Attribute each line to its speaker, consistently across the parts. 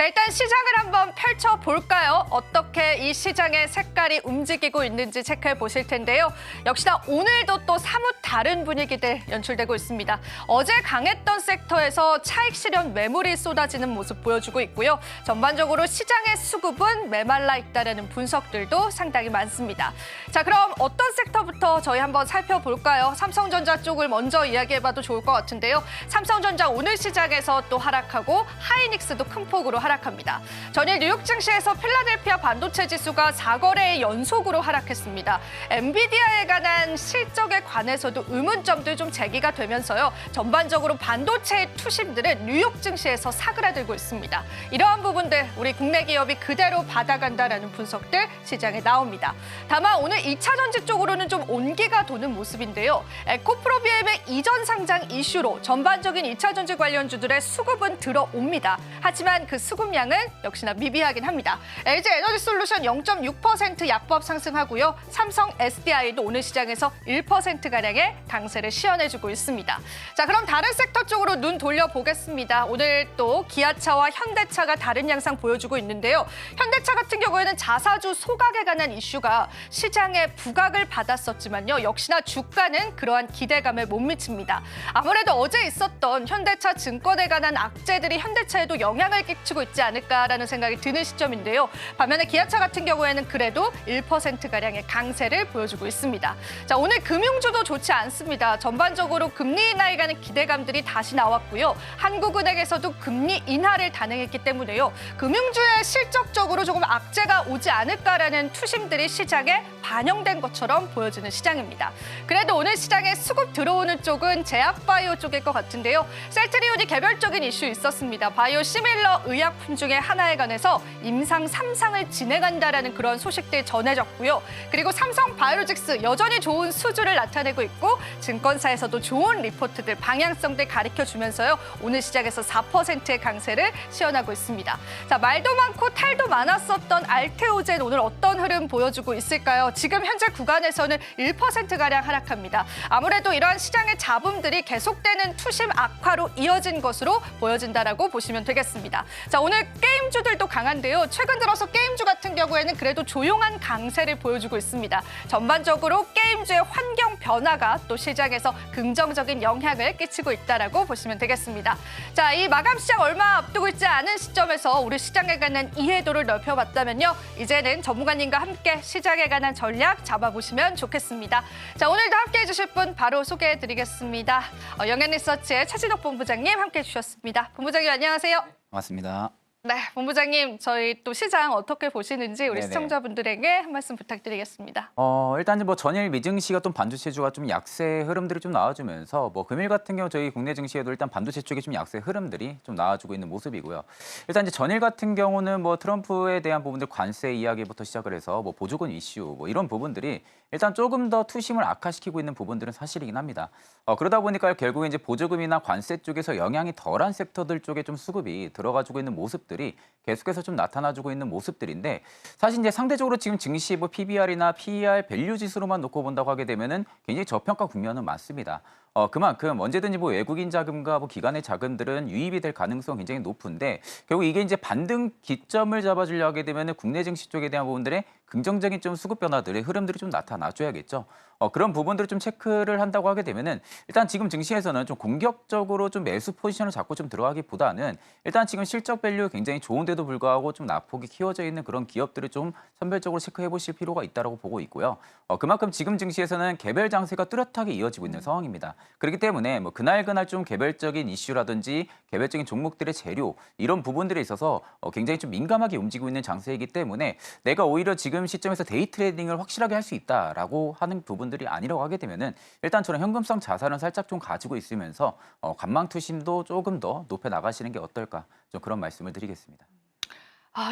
Speaker 1: 자, 일단 시장을 한번 펼쳐볼까요? 어떻게 이 시장의 색깔이 움직이고 있는지 체크해 보실 텐데요. 역시나 오늘도 또 사뭇 다른 분위기들 연출되고 있습니다. 어제 강했던 섹터에서 차익 실현 매물이 쏟아지는 모습 보여주고 있고요. 전반적으로 시장의 수급은 메말라 있다는 분석들도 상당히 많습니다. 자, 그럼 어떤 섹터부터 저희 한번 살펴볼까요? 삼성전자 쪽을 먼저 이야기해봐도 좋을 것 같은데요. 삼성전자 오늘 시장에서 또 하락하고 하이닉스도 큰 폭으로 하락합니다. 전일 뉴욕 증시에서 필라델피아 반도체 지수가 4거래의 연속으로 하락했습니다. 엔비디아에 관한 실적에 관해서도 의문점들 좀 제기가 되면서요. 전반적으로 반도체의 투심들은 뉴욕 증시에서 사그라들고 있습니다. 이러한 부분들 우리 국내 기업이 그대로 받아간다라는 분석들 시장에 나옵니다. 다만 오늘 2차 전지 쪽으로는 좀 온기가 도는 모습인데요. 에코프로비엠의 이전 상장 이슈로 전반적인 2차 전지 관련주들의 수급은 들어옵니다. 하지만 그 수급량은 역시나 미비하긴 합니다. LG에너지솔루션 0.6% 약법 상승하고요. 삼성 SDI도 오늘 시장에서 1%가량의 강세를 시연해주고 있습니다. 자, 그럼 다른 섹터 쪽으로 눈 돌려보겠습니다. 오늘 또 기아차와 현대차가 다른 양상 보여주고 있는데요. 현대차 같은 경우에는 자사주 소각에 관한 이슈가 시장에 부각을 받았었지만요. 역시나 주가는 그러한 기대감에 못 미칩니다. 아무래도 어제 있었던 현대차 증권에 관한 악재들이 현대차에도 영향을 끼치고 있지 않을까라는 생각이 드는 시점인데요. 반면에 기아차 같은 경우에는 그래도 1%가량의 강세를 보여주고 있습니다. 자, 오늘 금융주도 좋지 않습니다. 전반적으로 금리 인하에 관한 기대감들이 다시 나왔고요. 한국은행에서도 금리 인하를 단행했기 때문에요. 금융주에 실적적으로 조금 악재가 오지 않을까라는 투심들이 시장에 반영된 것처럼 보여지는 시장입니다. 그래도 오늘 시장에 수급 들어오는 쪽은 제약바이오 쪽일 것 같은데요. 셀트리온이 개별적인 이슈 있었습니다. 바이오 시밀러 의약품 중에 하나에 관해서 임상 3상을 진행한다라는 그런 소식들 전해졌고요. 그리고 삼성 바이오로직스 여전히 좋은 수주를 나타내고 있고 증권사에서도 좋은 리포트들, 방향성들 가리켜주면서요. 오늘 시장에서 4%의 강세를 시연하고 있습니다. 자, 말도 많고 탈도 많았었던 알테오젠 오늘 어떤 흐름 보여주고 있을까요? 지금 현재 구간에서는 1%가량 하락합니다. 아무래도 이러한 시장의 잡음들이 계속되는 투심 악화로 이어진 것으로 보여진다라고 보시면 되겠습니다. 자, 오늘 게임주들도 강한데요. 최근 들어서 게임주 같은 경우에는 그래도 조용한 강세를 보여주고 있습니다. 전반적으로 게임주의 환경 변화가 또 시장에서 긍정적인 영향을 끼치고 있다라고 보시면 되겠습니다. 자, 이 마감 시장 얼마 앞두고 있지 않은 시점에서 우리 시장에 관한 이해도를 넓혀봤다면요. 이제는 전문가님과 함께 시장에 관한 전략 잡아보시면 좋겠습니다. 자, 오늘도 함께해 주실 분 바로 소개해드리겠습니다. 영앤리서치의 최진욱 본부장님 함께해 주셨습니다. 본부장님 안녕하세요.
Speaker 2: 반갑습니다.
Speaker 1: 네, 본부장님 저희 또 시장 어떻게 보시는지 우리
Speaker 2: 네네.
Speaker 1: 시청자분들에게 한 말씀 부탁드리겠습니다.
Speaker 2: 일단 뭐 전일 미증시가 또 반도체주가 좀 약세 흐름들이 좀 나와주면서 뭐 금일 같은 경우 저희 국내 증시에도 일단 반도체 쪽에 좀 약세 흐름들이 좀 나와주고 있는 모습이고요. 일단 이제 전일 같은 경우는 뭐 트럼프에 대한 부분들 관세 이야기부터 시작을 해서 뭐 보조금 이슈 뭐 이런 부분들이 일단 조금 더 투심을 악화시키고 있는 부분들은 사실이긴 합니다. 그러다 보니까 결국에 이제 보조금이나 관세 쪽에서 영향이 덜한 섹터들 쪽에 좀 수급이 들어가지고 있는 모습들이 계속해서 좀 나타나주고 있는 모습들인데 사실 이제 상대적으로 지금 증시 뭐 PBR이나 PER 밸류 지수로만 놓고 본다고 하게 되면은 굉장히 저평가 국면은 맞습니다. 그만큼 언제든지 뭐 외국인 자금과 뭐 기관의 자금들은 유입이 될 가능성이 굉장히 높은데 결국 이게 이제 반등 기점을 잡아주려 하게 되면은 국내 증시 쪽에 대한 부분들의 긍정적인 좀 수급 변화들의 흐름들이 좀 나타나줘야겠죠. 그런 부분들을 좀 체크를 한다고 하게 되면은 일단 지금 증시에서는 좀 공격적으로 좀 매수 포지션을 잡고 좀 들어가기보다는 일단 지금 실적 밸류 굉장히 좋은데도 불구하고 좀 낙폭이 키워져 있는 그런 기업들을 좀 선별적으로 체크해 보실 필요가 있다고 보고 있고요. 그만큼 지금 증시에서는 개별 장세가 뚜렷하게 이어지고 있는 상황입니다. 그렇기 때문에 뭐 그날 좀 개별적인 이슈라든지 개별적인 종목들의 재료 이런 부분들에 있어서 굉장히 좀 민감하게 움직이고 있는 장세이기 때문에 내가 오히려 지금 시점에서 데이 트레이딩을 확실하게 할 수 있다라고 하는 부분들이 아니라고 하게 되면은 일단 저는 현금성 자산은 살짝 좀 가지고 있으면서 관망 투심도 조금 더 높여 나가시는 게 어떨까 좀 그런 말씀을 드리겠습니다.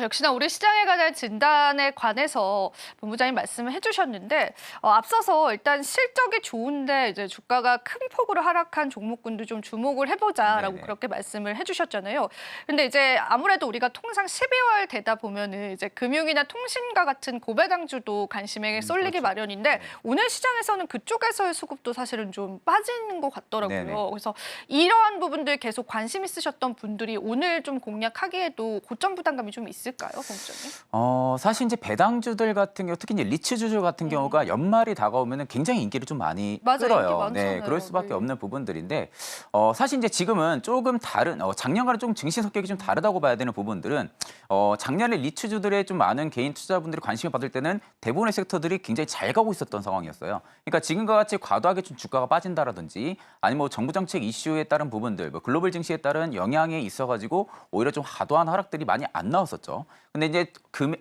Speaker 1: 역시나 우리 시장에 관한 진단에 관해서 본부장님 말씀을 해주셨는데 앞서서 일단 실적이 좋은데 이제 주가가 큰 폭으로 하락한 종목군도 좀 주목을 해보자라고
Speaker 2: 네네.
Speaker 1: 그렇게 말씀을 해주셨잖아요. 근데 이제 아무래도 우리가 통상 12월 되다 보면은 이제 금융이나 통신과 같은 고배당주도 관심에 쏠리기
Speaker 2: 그렇죠.
Speaker 1: 마련인데
Speaker 2: 네.
Speaker 1: 오늘 시장에서는 그쪽에서의 수급도 사실은 좀 빠지는 것 같더라고요.
Speaker 2: 네네.
Speaker 1: 그래서 이러한 부분들 계속 관심 있으셨던 분들이 오늘 좀 공략하기에도 고점 부담감이 좀 있을까요, 본부장님?
Speaker 2: 사실 이제 배당주들 같은 경우 특히 이제 리츠주주 같은 경우가 연말이 다가오면은 굉장히 인기를 좀 많이
Speaker 1: 맞아요. 인기
Speaker 2: 끌어요.
Speaker 1: 많잖아요.
Speaker 2: 네, 그럴 수밖에
Speaker 1: 네.
Speaker 2: 없는 부분들인데 사실 이제 지금은 조금 다른 작년과는 조금 증시 성격이 좀 다르다고 봐야 되는 부분들은 작년에 리츠주들의 좀 많은 개인 투자분들이 관심을 받을 때는 대부분의 섹터들이 굉장히 잘 가고 있었던 상황이었어요. 그러니까 지금과 같이 과도하게 좀 주가가 빠진다라든지 아니면 뭐 정부 정책 이슈에 따른 부분들, 뭐 글로벌 증시에 따른 영향이 있어가지고 오히려 좀 과도한 하락들이 많이 안 나왔었죠. 근데 이제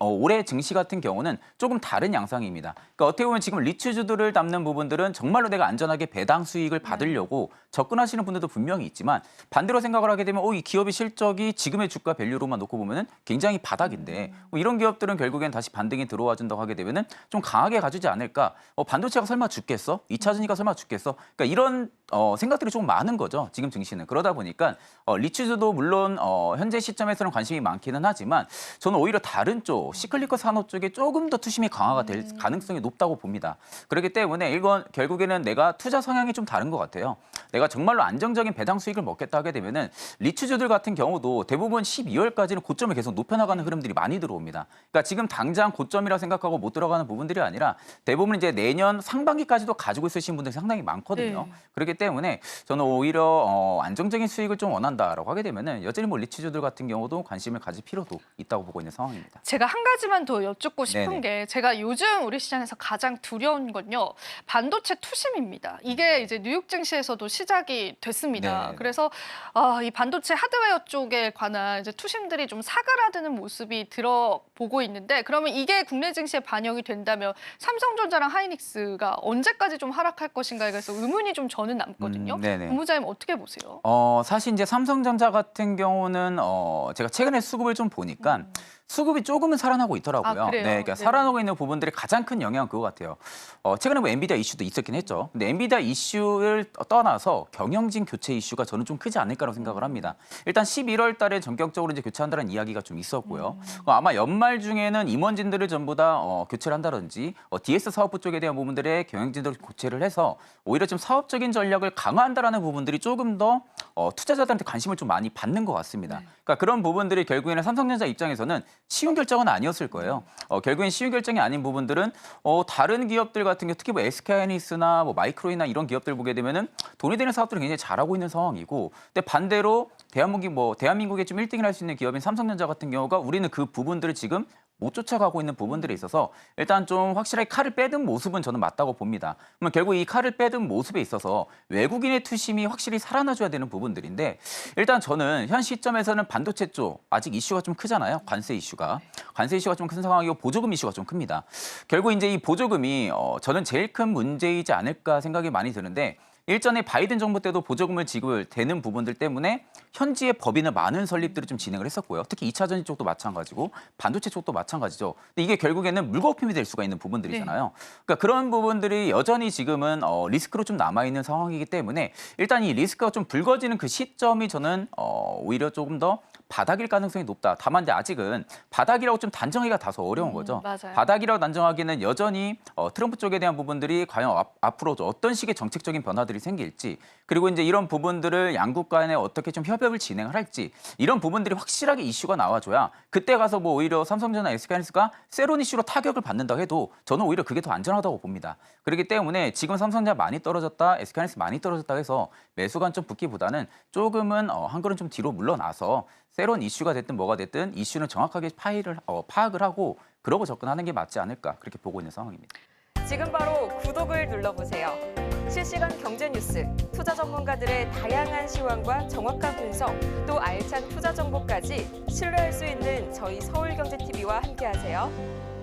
Speaker 2: 올해 증시 같은 경우는 조금 다른 양상입니다. 그러니까 어떻게 보면 지금 리츠주들을 담는 부분들은 정말로 내가 안전하게 배당 수익을 받으려고 접근하시는 분들도 분명히 있지만 반대로 생각을 하게 되면 이 기업의 실적이 지금의 주가 밸류로만 놓고 보면은 굉장히 바닥인데 뭐 이런 기업들은 결국엔 다시 반등이 들어와 준다고 하게 되면은 좀 강하게 가주지 않을까? 반도체가 설마 죽겠어? 2차 전지가 설마 죽겠어? 그러니까 이런 생각들이 조금 많은 거죠. 지금 증시는. 그러다 보니까 리츠주도 물론 현재 시점에서는 관심이 많기는 하지만 저는 오히려 다른 쪽 시클리컬 산업 쪽에 조금 더 투심이 강화가 될 가능성이 높다고 봅니다. 그렇기 때문에 이건 결국에는 내가 투자 성향이 좀 다른 것 같아요. 내가 정말로 안정적인 배당 수익을 먹겠다 하게 되면은 리츠주들 같은 경우도 대부분 12월까지는 고점을 계속 높여나가는 흐름들이 많이 들어옵니다. 그러니까 지금 당장 고점이라 생각하고 못 들어가는 부분들이 아니라 대부분 이제 내년 상반기까지도 가지고 있으신 분들이 상당히 많거든요.
Speaker 1: 네.
Speaker 2: 그렇기 때문에 저는 오히려 안정적인 수익을 좀 원한다라고 하게 되면은 여전히 뭐 리츠주들 같은 경우도 관심을 가질 필요도 있다고 보고 있는 상황입니다.
Speaker 1: 제가 한 가지만 더 여쭙고 싶은
Speaker 2: 네네.
Speaker 1: 게 제가 요즘 우리 시장에서 가장 두려운 건요. 반도체 투심입니다. 이게 이제 뉴욕 증시에서도 시작이 됐습니다.
Speaker 2: 네네.
Speaker 1: 그래서 이 반도체 하드웨어 쪽에 관한 이제 투심들이 좀 사그라드는 모습이 들어보고 있는데 그러면 이게 국내 증시에 반영이 된다면 삼성전자랑 하이닉스가 언제까지 좀 하락할 것인가에 대해서 의문이 좀 저는 남거든요.
Speaker 2: 네네.
Speaker 1: 본부장님 어떻게 보세요?
Speaker 2: 사실 이제 삼성전자 같은 경우는 제가 최근에 수급을 좀 보니까 수급이 조금은 살아나고 있더라고요.
Speaker 1: 그래요?
Speaker 2: 네, 그러니까
Speaker 1: 네.
Speaker 2: 살아나고 있는 부분들이 가장 큰 영향은 그거 같아요. 최근에 뭐 엔비디아 이슈도 있었긴 했죠. 근데 엔비디아 이슈를 떠나서 경영진 교체 이슈가 저는 좀 크지 않을까라고 생각을 합니다. 일단 11월 달에 전격적으로 이제 교체한다는 이야기가 좀 있었고요. 아마 연말 중에는 임원진들을 전부 다 교체를 한다든지 DS 사업부 쪽에 대한 부분들의 경영진들을 교체를 해서 오히려 좀 사업적인 전략을 강화한다라는 부분들이 조금 더 투자자들한테 관심을 좀 많이 받는 것 같습니다. 그러니까 그런 부분들이 결국에는 삼성전자 입장에서는 쉬운 결정은 아니었을 거예요. 결국엔 쉬운 결정이 아닌 부분들은 다른 기업들 같은 경우 특히 뭐 SK하이닉스나 뭐 마이크로이나 이런 기업들 보게 되면은 돈이 되는 사업들은 굉장히 잘하고 있는 상황이고, 근데 반대로 대한민국의 좀 1등을 할 수 있는 기업인 삼성전자 같은 경우가 우리는 그 부분들을 지금 못 쫓아가고 있는 부분들에 있어서 일단 좀 확실하게 칼을 빼든 모습은 저는 맞다고 봅니다. 그러면 결국 이 칼을 빼든 모습에 있어서 외국인의 투심이 확실히 살아나줘야 되는 부분들인데 일단 저는 현 시점에서는 반도체 쪽 아직 이슈가 좀 크잖아요. 관세 이슈가 좀 큰 상황이고 보조금 이슈가 좀 큽니다. 결국 이제 이 보조금이 저는 제일 큰 문제이지 않을까 생각이 많이 드는데 일전에 바이든 정부 때도 보조금을 지급되는 부분들 때문에 현지의 법인을 많은 설립들을 좀 진행을 했었고요. 특히 2차 전지 쪽도 마찬가지고 반도체 쪽도 마찬가지죠. 근데 이게 결국에는 물거품이 될 수가 있는 부분들이잖아요. 그러니까 그런 부분들이 여전히 지금은 리스크로 좀 남아있는 상황이기 때문에 일단 이 리스크가 좀 불거지는 그 시점이 저는 오히려 조금 더 바닥일 가능성이 높다. 다만 이제 아직은 바닥이라고 좀 단정하기가 다소 어려운 거죠.
Speaker 1: 맞아요.
Speaker 2: 바닥이라고 단정하기는 여전히 트럼프 쪽에 대한 부분들이 과연 앞으로 어떤 식의 정책적인 변화들이 생길지, 그리고 이제 이런 부분들을 양국 간에 어떻게 좀 협업을 진행을 할지, 이런 부분들이 확실하게 이슈가 나와줘야 그때 가서 뭐 오히려 삼성전자, SK하이닉스가 세론 이슈로 타격을 받는다고 해도 저는 오히려 그게 더 안전하다고 봅니다. 그렇기 때문에 지금 삼성전자 많이 떨어졌다, SK하이닉스 많이 떨어졌다 해서 매수 관점 붙기보다는 조금은 한 걸음 좀 뒤로 물러나서 새로운 이슈가 됐든 뭐가 됐든 이슈는 정확하게 파악을 하고 그러고 접근하는 게 맞지 않을까 그렇게 보고 있는 상황입니다.
Speaker 3: 지금 바로 구독을 눌러보세요. 실시간 경제 뉴스, 투자 전문가들의 다양한 시황과 정확한 분석, 또 알찬 투자 정보까지 신뢰할 수 있는 저희 서울경제TV와 함께하세요.